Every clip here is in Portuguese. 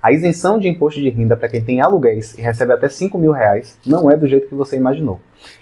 A isenção de imposto de renda para quem tem aluguéis e recebe até R$ 5.000 não é do jeito que você imaginou.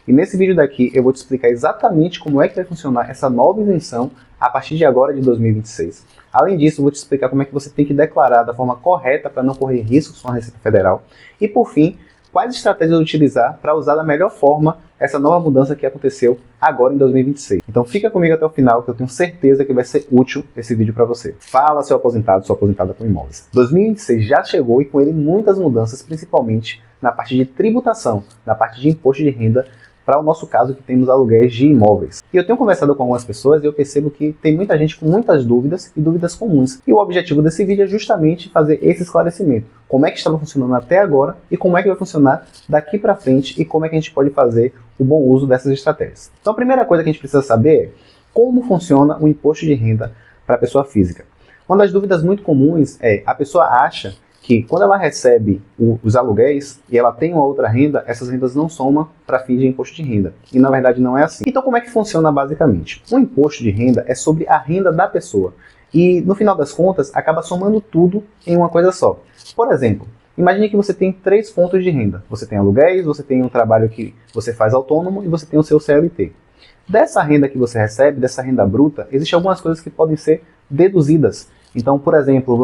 E nesse vídeo daqui eu vou te explicar exatamente como é que vai funcionar essa nova isenção a partir de agora de 2026. Além disso, eu vou te explicar como é que você tem que declarar da forma correta para não correr riscos com a Receita Federal. E por fim, quais estratégias utilizar para usar da melhor forma essa nova mudança que aconteceu agora em 2026. Então fica comigo até o final que eu tenho certeza que vai ser útil esse vídeo para você. Fala, seu aposentado, sua aposentada com imóveis. 2026 já chegou e com ele muitas mudanças, principalmente na parte de tributação, na parte de imposto de renda, para o nosso caso que temos aluguéis de imóveis. E eu tenho conversado com algumas pessoas e eu percebo que tem muita gente com muitas dúvidas e dúvidas comuns. E o objetivo desse vídeo é justamente fazer esse esclarecimento. Como é que estava funcionando até agora e como é que vai funcionar daqui para frente e como é que a gente pode fazer o bom uso dessas estratégias. Então a primeira coisa que a gente precisa saber é como funciona o imposto de renda para a pessoa física. Uma das dúvidas muito comuns é a pessoa acha que quando ela recebe os aluguéis e ela tem uma outra renda, essas rendas não somam para fins de imposto de renda. E na verdade não é assim. Então como é que funciona basicamente? O imposto de renda é sobre a renda da pessoa. E no final das contas acaba somando tudo em uma coisa só. Por exemplo, imagine que você tem 3 fontes de renda. Você tem aluguéis, você tem um trabalho que você faz autônomo e você tem o seu CLT. Dessa renda que você recebe, dessa renda bruta, existem algumas coisas que podem ser deduzidas. Então, por exemplo,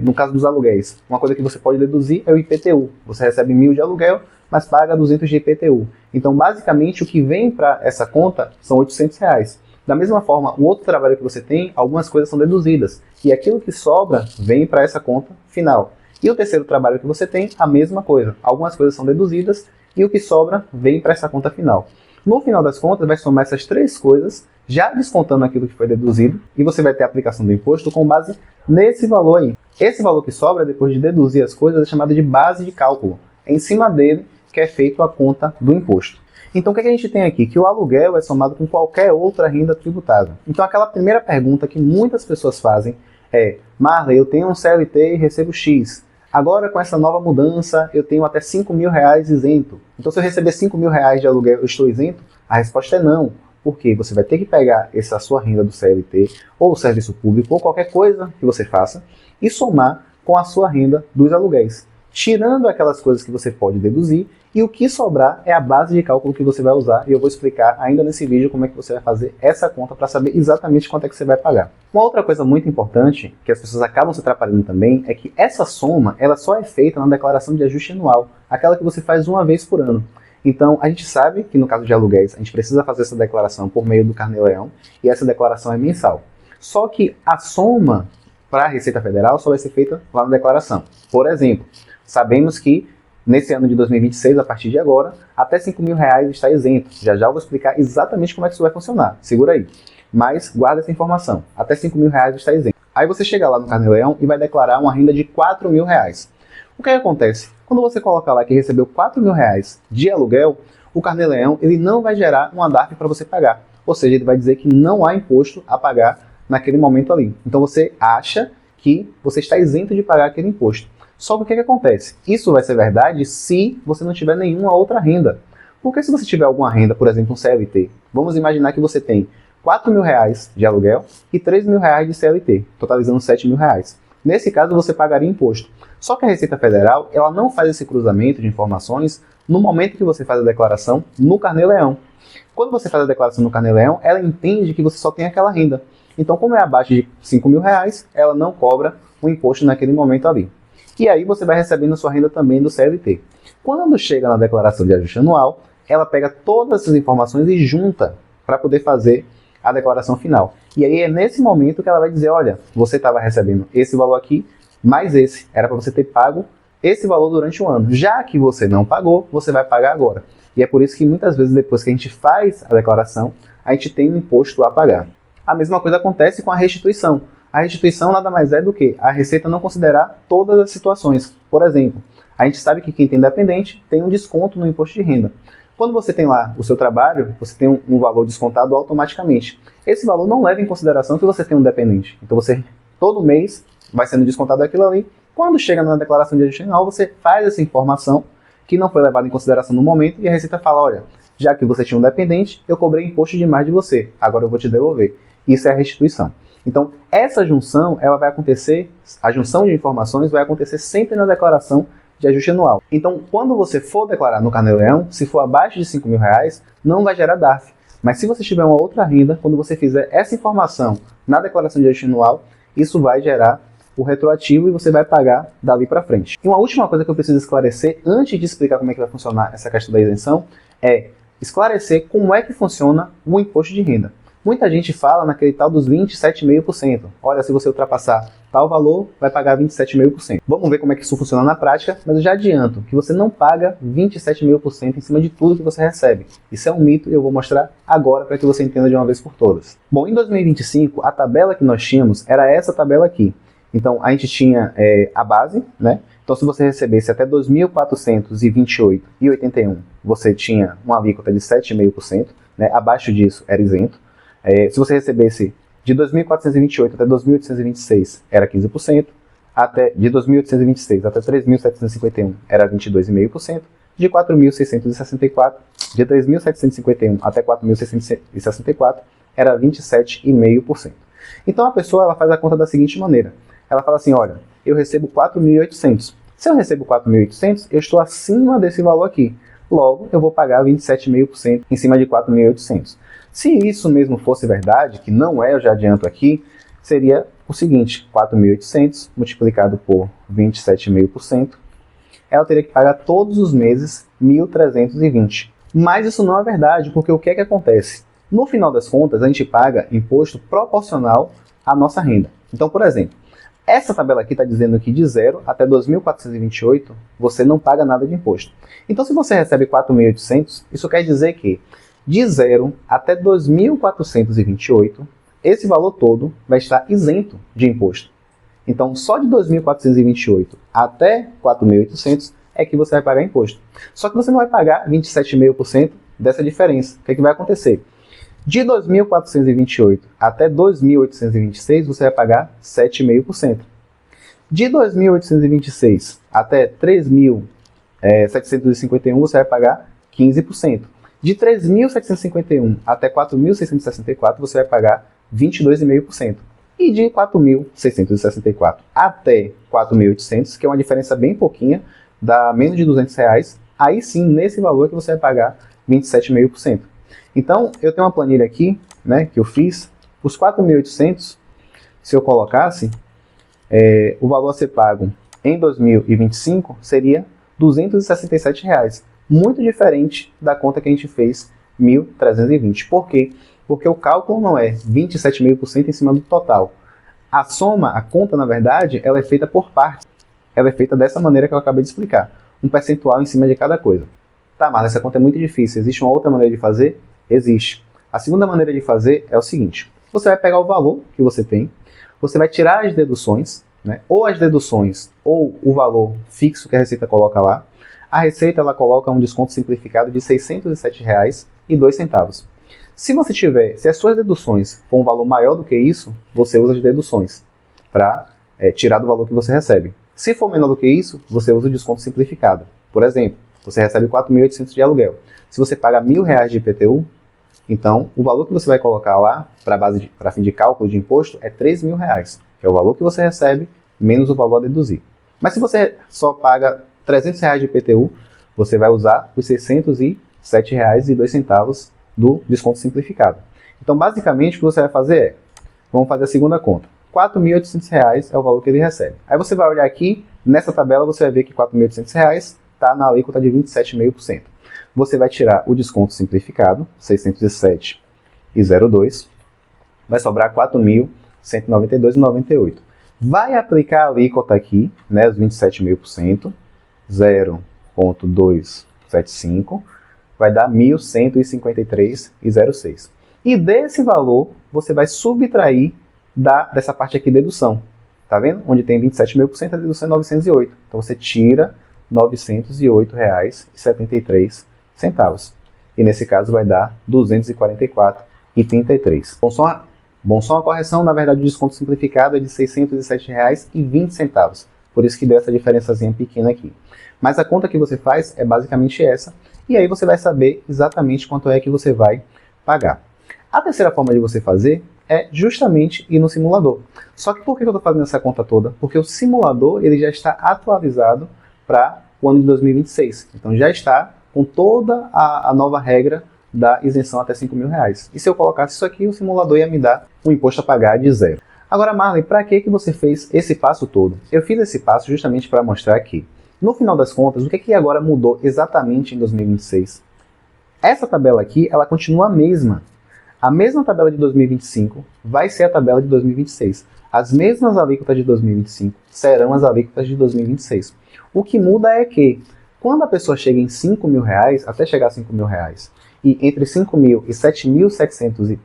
no caso dos aluguéis, uma coisa que você pode deduzir é o IPTU. Você recebe 1.000 de aluguel, mas paga 200 de IPTU. Então, basicamente, o que vem para essa conta são R$ 800. Da mesma forma, o outro trabalho que você tem, algumas coisas são deduzidas. E aquilo que sobra vem para essa conta final. E o terceiro trabalho que você tem, a mesma coisa. Algumas coisas são deduzidas e o que sobra vem para essa conta final. No final das contas, vai somar essas 3 coisas, já descontando aquilo que foi deduzido, e você vai ter a aplicação do imposto com base nesse valor aí. Esse valor que sobra, depois de deduzir as coisas, é chamado de base de cálculo. É em cima dele que é feita a conta do imposto. Então o que a gente tem aqui? Que o aluguel é somado com qualquer outra renda tributável. Então aquela primeira pergunta que muitas pessoas fazem é: Marley, eu tenho um CLT e recebo X. Agora com essa nova mudança eu tenho até R$ 5.000 isento. Então se eu receber R$ 5.000 de aluguel eu estou isento? A resposta é não. Porque você vai ter que pegar essa sua renda do CLT ou serviço público ou qualquer coisa que você faça e somar com a sua renda dos aluguéis, tirando aquelas coisas que você pode deduzir, e o que sobrar é a base de cálculo que você vai usar, e eu vou explicar ainda nesse vídeo como é que você vai fazer essa conta para saber exatamente quanto é que você vai pagar. Uma outra coisa muito importante, que as pessoas acabam se atrapalhando também, é que essa soma ela só é feita na declaração de ajuste anual, aquela que você faz uma vez por ano. Então, a gente sabe que no caso de aluguéis, a gente precisa fazer essa declaração por meio do Carnê-Leão, e essa declaração é mensal. Só que a soma para a Receita Federal só vai ser feita lá na declaração. Por exemplo, sabemos que nesse ano de 2026, a partir de agora, até R$ 5.000 está isento. Já já eu vou explicar exatamente como é que isso vai funcionar. Segura aí. Mas guarda essa informação. Até R$ 5.000 está isento. Aí você chega lá no Carnê-Leão e vai declarar uma renda de R$ 4.000. O que acontece? Quando você coloca lá que recebeu R$ 4.000 de aluguel, o Carnê-Leão ele não vai gerar um ADARF para você pagar. Ou seja, ele vai dizer que não há imposto a pagar naquele momento ali. Então você acha que você está isento de pagar aquele imposto. Só que o que acontece? Isso vai ser verdade se você não tiver nenhuma outra renda. Porque se você tiver alguma renda, por exemplo, um CLT, vamos imaginar que você tem R$ 4.000 de aluguel e R$ 3.000 de CLT, totalizando R$ 7.000. Nesse caso, você pagaria imposto. Só que a Receita Federal ela não faz esse cruzamento de informações no momento que você faz a declaração no Carnê-Leão. Quando você faz a declaração no Carnê-Leão, ela entende que você só tem aquela renda. Então, como é abaixo de R$ 5.000, ela não cobra o imposto naquele momento ali. E aí você vai recebendo a sua renda também do CLT. Quando chega na declaração de ajuste anual, ela pega todas essas informações e junta para poder fazer a declaração final. E aí é nesse momento que ela vai dizer, olha, você estava recebendo esse valor aqui, mais esse. Era para você ter pago esse valor durante o ano. Já que você não pagou, você vai pagar agora. E é por isso que muitas vezes depois que a gente faz a declaração, a gente tem um imposto a pagar. A mesma coisa acontece com a restituição. A restituição nada mais é do que a Receita não considerar todas as situações. Por exemplo, a gente sabe que quem tem dependente tem um desconto no imposto de renda. Quando você tem lá o seu trabalho, você tem um valor descontado automaticamente. Esse valor não leva em consideração que você tem um dependente. Então você, todo mês, vai sendo descontado aquilo ali. Quando chega na declaração de ajuste anual, você faz essa informação que não foi levada em consideração no momento e a Receita fala, olha, já que você tinha um dependente, eu cobrei imposto demais de você, agora eu vou te devolver. Isso é a restituição. Então, essa junção, ela vai acontecer, a junção de informações vai acontecer sempre na declaração de ajuste anual. Então, quando você for declarar no Carnê-Leão, se for abaixo de R$ 5.000, não vai gerar DARF. Mas se você tiver uma outra renda, quando você fizer essa informação na declaração de ajuste anual, isso vai gerar o retroativo e você vai pagar dali para frente. E uma última coisa que eu preciso esclarecer, antes de explicar como é que vai funcionar essa questão da isenção, é esclarecer como é que funciona o imposto de renda. Muita gente fala naquele tal dos 27,5%. Olha, se você ultrapassar tal valor, vai pagar 27,5%. Vamos ver como é que isso funciona na prática, mas eu já adianto que você não paga 27,5% em cima de tudo que você recebe. Isso é um mito e eu vou mostrar agora para que você entenda de uma vez por todas. Bom, em 2025, a tabela que nós tínhamos era essa tabela aqui. Então, a gente tinha a base, né? Então, se você recebesse até R$ 2.428,81, você tinha uma alíquota de 7,5%, né? Abaixo disso era isento. Se você recebesse de 2.428 até 2.826, era 15%, de 2.826 até 3.751 era 22,5%, de 4.664, de 3.751 até 4.664 era 27,5%. Então a pessoa ela faz a conta da seguinte maneira, ela fala assim, olha, eu recebo 4.800, se eu recebo 4.800, eu estou acima desse valor aqui, logo eu vou pagar 27,5% em cima de 4.800. Se isso mesmo fosse verdade, que não é, eu já adianto aqui, seria o seguinte, 4.800 multiplicado por 27,5%, ela teria que pagar todos os meses 1.320. Mas isso não é verdade, porque o que é que acontece? No final das contas, a gente paga imposto proporcional à nossa renda. Então, por exemplo, essa tabela aqui está dizendo que de 0 até 2.428 você não paga nada de imposto. Então, se você recebe 4.800, isso quer dizer que de 0 até 2.428, esse valor todo vai estar isento de imposto. Então, só de 2.428 até 4.800 é que você vai pagar imposto. Só que você não vai pagar 27,5% dessa diferença. O que é que vai acontecer? De 2.428 até 2.826, você vai pagar 7,5%. De 2.826 até 3.751, você vai pagar 15%. De 3.751 até 4.664, você vai pagar 22,5%. E de 4.664 até 4.800, que é uma diferença bem pouquinha, dá menos de R$200, aí sim, nesse valor que você vai pagar 27,5%. Então, eu tenho uma planilha aqui, né, que eu fiz. Os 4.800, se eu colocasse, o valor a ser pago em 2025 seria R$267. Muito diferente da conta que a gente fez, 1.320. Por quê? Porque o cálculo não é 27,5% em cima do total. A soma, a conta, na verdade, ela é feita por partes. Ela é feita dessa maneira que eu acabei de explicar. Um percentual em cima de cada coisa. Tá, mas essa conta é muito difícil. Existe uma outra maneira de fazer? Existe. A segunda maneira de fazer é o seguinte. Você vai pegar o valor que você tem, você vai tirar as deduções, né? Ou as deduções, ou o valor fixo que a Receita coloca lá. A Receita ela coloca um desconto simplificado de R$ 607,02. Se as suas deduções for um valor maior do que isso, você usa as deduções para tirar do valor que você recebe. Se for menor do que isso, você usa o desconto simplificado. Por exemplo, você recebe 4.800 de aluguel. Se você paga R$1.000 de IPTU, então o valor que você vai colocar lá para fim de cálculo de imposto é R$3.000, que é o valor que você recebe menos o valor a deduzir. Mas se você só paga R$300 de IPTU, você vai usar os R$607,02 do desconto simplificado. Então, basicamente, o que você vai fazer é, vamos fazer a segunda conta. R$4.800 é o valor que ele recebe. Aí você vai olhar aqui, nessa tabela você vai ver que R$4.800 está na alíquota de 27,5%. Você vai tirar o desconto simplificado, 607,02, vai sobrar 4.192,98. Vai aplicar a alíquota aqui, né, os 27,5%, 0,275, vai dar 1.153,06. E desse valor, você vai subtrair dessa parte aqui, dedução. Tá vendo? Onde tem 27,5%, a dedução é 908. Então você tira R$ 908,73. E nesse caso vai dar R$ 244,33. Bom, só uma correção, na verdade o desconto simplificado é de R$ 607,20. Por isso que deu essa diferençazinha pequena aqui. Mas a conta que você faz é basicamente essa. E aí você vai saber exatamente quanto é que você vai pagar. A terceira forma de você fazer é justamente ir no simulador. Só que por que eu estou fazendo essa conta toda? Porque o simulador ele já está atualizado para o ano de 2026. Então já está com toda a nova regra da isenção até R$5.000. E se eu colocasse isso aqui, o simulador ia me dar um imposto a pagar de zero. Agora, Marley, para que você fez esse passo todo? Eu fiz esse passo justamente para mostrar que, no final das contas, o que agora mudou exatamente em 2026? Essa tabela aqui, ela continua a mesma. A mesma tabela de 2025 vai ser a tabela de 2026. As mesmas alíquotas de 2025 serão as alíquotas de 2026. O que muda é que, quando a pessoa chega em R$5.000, até chegar a R$5.000, e entre 5.000 e 7.700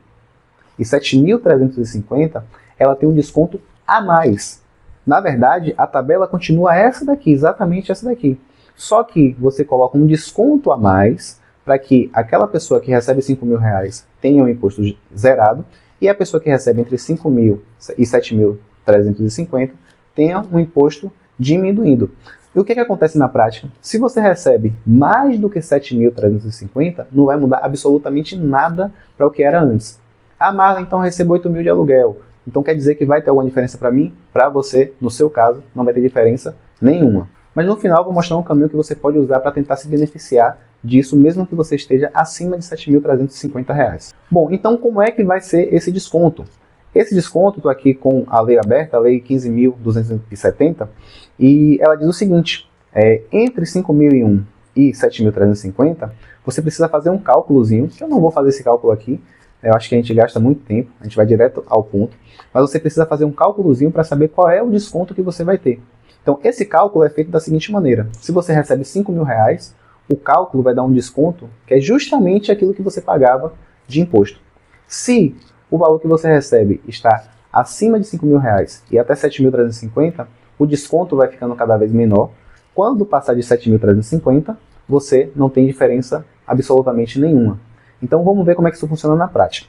e 7.350, ela tem um desconto a mais. Na verdade, a tabela continua essa daqui, exatamente essa daqui. Só que você coloca um desconto a mais para que aquela pessoa que recebe R$5.000 tenha um imposto zerado e a pessoa que recebe entre 5.000 e 7.350 tenha um imposto diminuindo. E o que acontece na prática? Se você recebe mais do que 7.350, não vai mudar absolutamente nada para o que era antes. Ah, Marlon, então eu recebo 8.000 de aluguel. Então quer dizer que vai ter alguma diferença para mim? Para você, no seu caso, não vai ter diferença nenhuma. Mas no final eu vou mostrar um caminho que você pode usar para tentar se beneficiar disso, mesmo que você esteja acima de R$7.350. Bom, então como é que vai ser esse desconto? Esse desconto, estou aqui com a lei aberta, a lei 15.270, e ela diz o seguinte, entre 5.001 e 7.350, você precisa fazer um cálculozinho, que eu não vou fazer esse cálculo aqui, eu acho que a gente gasta muito tempo, a gente vai direto ao ponto, mas você precisa fazer um cálculozinho para saber qual é o desconto que você vai ter. Então, esse cálculo é feito da seguinte maneira, se você recebe R$5.000, o cálculo vai dar um desconto que é justamente aquilo que você pagava de imposto. Se o valor que você recebe está acima de R$5.000 e até 7.350, o desconto vai ficando cada vez menor. Quando passar de 7.350, você não tem diferença absolutamente nenhuma. Então vamos ver como é que isso funciona na prática.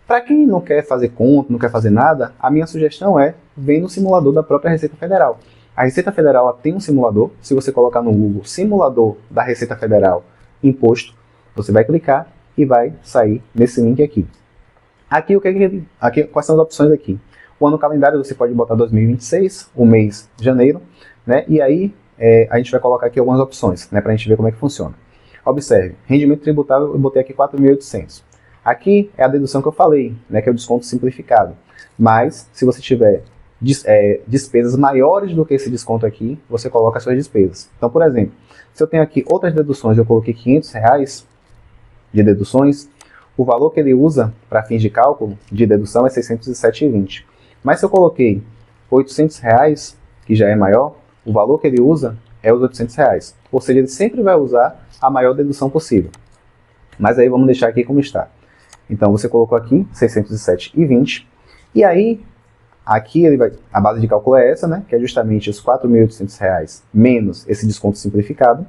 Para quem não quer fazer conta, não quer fazer nada, a minha sugestão é ver no simulador da própria Receita Federal. A Receita Federal ela tem um simulador, se você colocar no Google simulador da Receita Federal imposto, você vai clicar e vai sair nesse link aqui. Aqui, quais são as opções aqui? O ano calendário você pode botar 2026, o mês janeiro, né? E aí a gente vai colocar aqui algumas opções, né, para a gente ver como é que funciona. Observe, rendimento tributável eu botei aqui 4.800. Aqui é a dedução que eu falei, né, que é o desconto simplificado. Mas, se você tiver despesas maiores do que esse desconto aqui, você coloca as suas despesas. Então, por exemplo, se eu tenho aqui outras deduções, eu coloquei R$500 de deduções, o valor que ele usa para fins de cálculo de dedução é 607,20. Mas se eu coloquei R$800, que já é maior, o valor que ele usa é os R$800. Ou seja, ele sempre vai usar a maior dedução possível. Mas aí vamos deixar aqui como está. Então você colocou aqui 607,20. E aí, aqui a base de cálculo é essa, né? Que é justamente os R$4.800 menos esse desconto simplificado.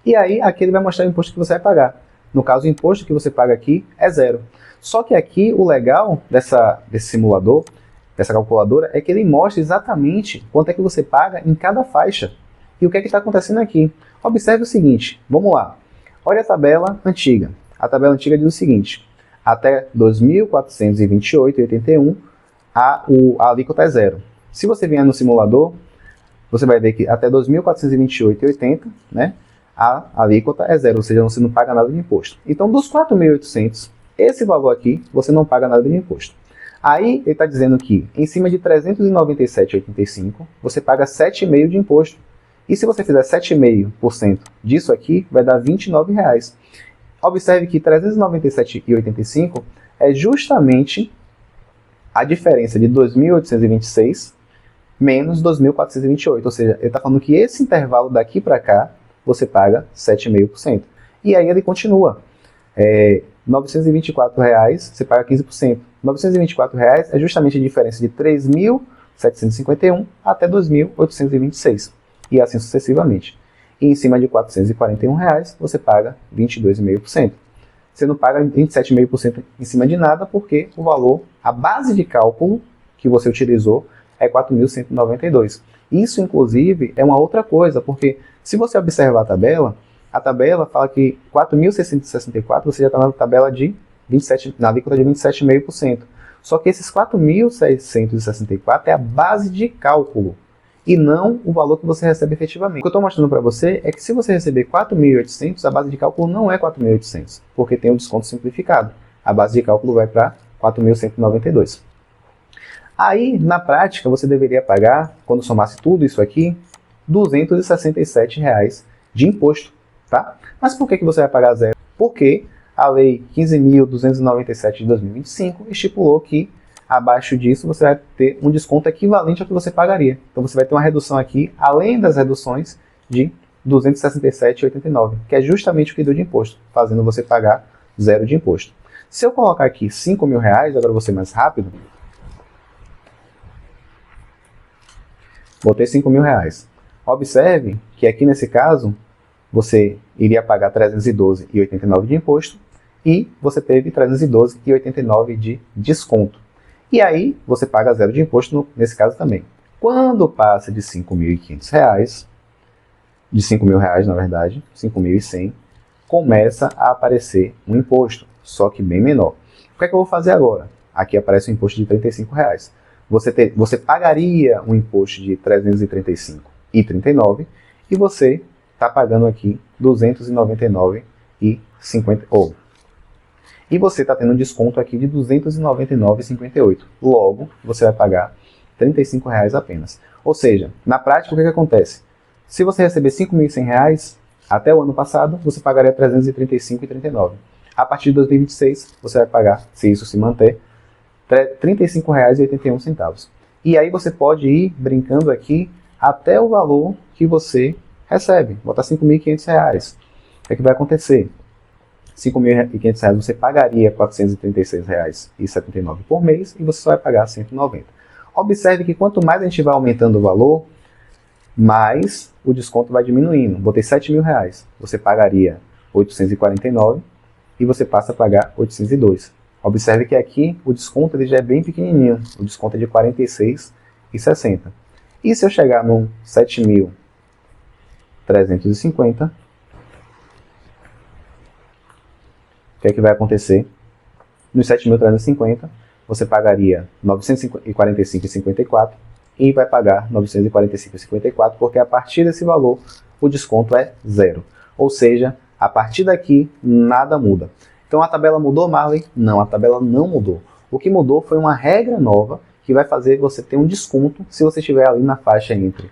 E aí, aqui ele vai mostrar o imposto que você vai pagar. No caso, o imposto que você paga aqui é zero. Só que aqui, o legal desse simulador, dessa calculadora, é que ele mostra exatamente quanto é que você paga em cada faixa. E o que é que está acontecendo aqui? Observe o seguinte, vamos lá. Olha a tabela antiga. A tabela antiga diz o seguinte, até 2.428,81, a alíquota é zero. Se você vier no simulador, você vai ver que até 2.428,80, né? A alíquota é zero, ou seja, você não paga nada de imposto. Então, dos 4.800, esse valor aqui, você não paga nada de imposto. Aí, ele está dizendo que, em cima de 397,85, você paga 7,5% de imposto. E se você fizer 7,5% disso aqui, vai dar R$29. Observe que 397,85 é justamente a diferença de 2.826 menos 2.428. Ou seja, ele está falando que esse intervalo daqui para cá, você paga 7,5%. E aí ele continua. R$924, você paga 15%. R$924 é justamente a diferença de 3.751 até 2.826. E assim sucessivamente. E em cima de R$441, você paga 22,5%. Você não paga 27,5% em cima de nada, porque o valor, a base de cálculo que você utilizou é 4.192. Isso, inclusive, é uma outra coisa, porque se você observar a tabela fala que 4.664 você já está na tabela de 27, na alíquota de 27,5%. Só que esses 4.664 é a base de cálculo e não o valor que você recebe efetivamente. O que eu estou mostrando para você é que se você receber 4.800, a base de cálculo não é 4.800, porque tem o desconto simplificado. A base de cálculo vai para 4.192. Aí, na prática, você deveria pagar, quando somasse tudo isso aqui, R$ 267 de imposto, tá? Mas por que você vai pagar zero? Porque a Lei 15.297 de 2025 estipulou que abaixo disso você vai ter um desconto equivalente ao que você pagaria. Então você vai ter uma redução aqui, além das reduções, de R$ 267,89, que é justamente o que deu de imposto, fazendo você pagar zero de imposto. Se eu colocar aqui R$ 5.000, agora eu vou ser mais rápido, botei R$ 5.000. Observe que aqui nesse caso, você iria pagar R$ 312,89 de imposto e você teve R$ 312,89 de desconto. E aí, você paga zero de imposto nesse caso também. Quando passa de R$ 5.500, de R$ 5.000 na verdade, 5.100, começa a aparecer um imposto, só que bem menor. O que é que eu vou fazer agora? Aqui aparece um imposto de R$ 35. Você pagaria um imposto de R$ 335,39 e você está pagando aqui R$ 299,50. E você está tendo um desconto aqui de R$ 299,58. Logo, você vai pagar R$ 35 apenas. Ou seja, na prática, o que acontece? Se você receber R$ 5.100, até o ano passado, você pagaria R$ 335,39. A partir de 2026, você vai pagar, se isso se manter, R$ 35,81. E aí você pode ir brincando aqui até o valor que você recebe. Botar R$ 5.500. O que é que vai acontecer? R$ 5.500 você pagaria R$ 436,79 por mês e você só vai pagar R$ 190. Observe que quanto mais a gente vai aumentando o valor, mais o desconto vai diminuindo. Botei R$ 7.000, você pagaria R$ 849 e você passa a pagar R$ 802. Observe que aqui o desconto ele já é bem pequenininho, o desconto é de R$ 46,60. E se eu chegar no 7.350, o que é que vai acontecer? Nos 7.350, você pagaria R$ 945,54 e vai pagar R$ 945,54, porque a partir desse valor o desconto é zero. Ou seja, a partir daqui nada muda. Então a tabela mudou, Marley? Não, a tabela não mudou. O que mudou foi uma regra nova que vai fazer você ter um desconto se você estiver ali na faixa entre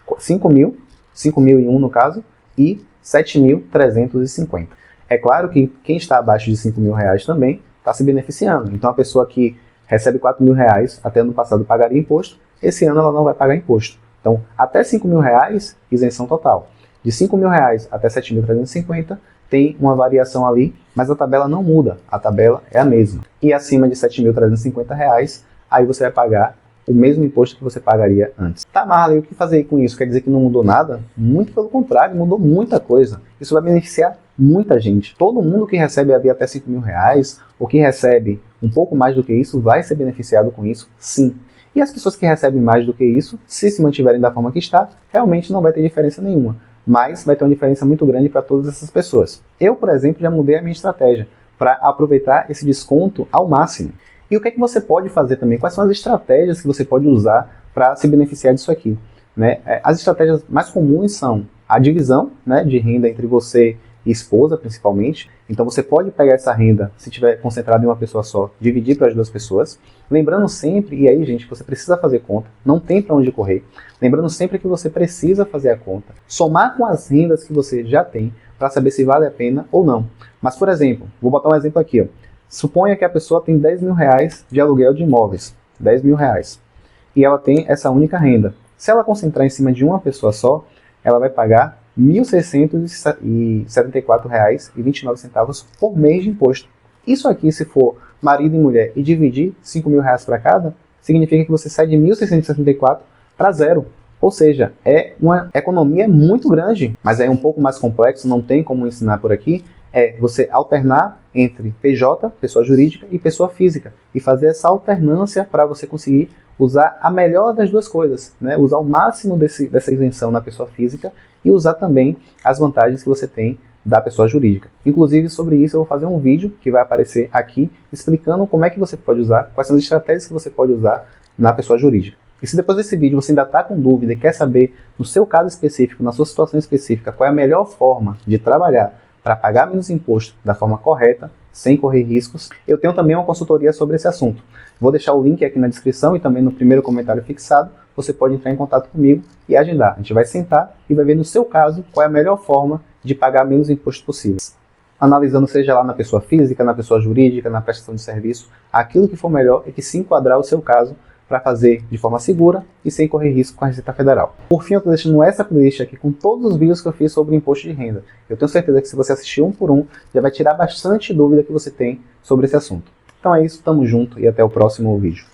5.001 no caso, e 7.350. É claro que quem está abaixo de R$ 5.000 também está se beneficiando. Então a pessoa que recebe R$ 4.000 até ano passado pagaria imposto, esse ano ela não vai pagar imposto. Então até R$ 5.000, isenção total. De R$ 5.000 até 7.350 tem uma variação ali, mas a tabela não muda, a tabela é a mesma. E acima de R$ 7.350, aí você vai pagar o mesmo imposto que você pagaria antes. Tá, Marley, o que fazer com isso? Quer dizer que não mudou nada? Muito pelo contrário, mudou muita coisa. Isso vai beneficiar muita gente. Todo mundo que recebe ali até R$ 5.000, ou que recebe um pouco mais do que isso, vai ser beneficiado com isso, sim. E as pessoas que recebem mais do que isso, se mantiverem da forma que está, realmente não vai ter diferença nenhuma. Mas vai ter uma diferença muito grande para todas essas pessoas. Eu, por exemplo, já mudei a minha estratégia para aproveitar esse desconto ao máximo. E o que é que você pode fazer também? Quais são as estratégias que você pode usar para se beneficiar disso aqui? Né? As estratégias mais comuns são a divisão, né, de renda entre você e esposa, principalmente. Então você pode pegar essa renda, se estiver concentrado em uma pessoa só, dividir para as duas pessoas. Lembrando sempre, e aí gente, você precisa fazer conta, não tem para onde correr. Lembrando sempre que você precisa fazer a conta, somar com as rendas que você já tem, para saber se vale a pena ou não. Mas, por exemplo, vou botar um exemplo aqui. Ó. Suponha que a pessoa tem R$ 10.000 de aluguel de imóveis, R$ 10.000, e ela tem essa única renda. Se ela concentrar em cima de uma pessoa só, ela vai pagar R$ 1.674,29 por mês de imposto. Isso aqui, se for marido e mulher e dividir R$ 5.000 para cada, significa que você sai de 1.674 para zero. Ou seja, é uma economia muito grande, mas é um pouco mais complexo, não tem como ensinar por aqui. É você alternar entre PJ, pessoa jurídica, e pessoa física. E fazer essa alternância para você conseguir usar a melhor das duas coisas. Né? Usar o máximo dessa isenção na pessoa física e usar também as vantagens que você tem da pessoa jurídica. Inclusive, sobre isso eu vou fazer um vídeo que vai aparecer aqui, explicando como é que você pode usar, quais são as estratégias que você pode usar na pessoa jurídica. E se depois desse vídeo você ainda está com dúvida e quer saber, no seu caso específico, na sua situação específica, qual é a melhor forma de trabalhar para pagar menos imposto da forma correta, sem correr riscos, eu tenho também uma consultoria sobre esse assunto. Vou deixar o link aqui na descrição e também no primeiro comentário fixado. Você pode entrar em contato comigo e agendar. A gente vai sentar e vai ver no seu caso qual é a melhor forma de pagar menos imposto possível. Analisando seja lá na pessoa física, na pessoa jurídica, na prestação de serviço, aquilo que for melhor e que se enquadrar o seu caso para fazer de forma segura e sem correr risco com a Receita Federal. Por fim, eu estou deixando essa playlist aqui com todos os vídeos que eu fiz sobre imposto de renda. Eu tenho certeza que se você assistir um por um, já vai tirar bastante dúvida que você tem sobre esse assunto. Então é isso, tamo junto e até o próximo vídeo.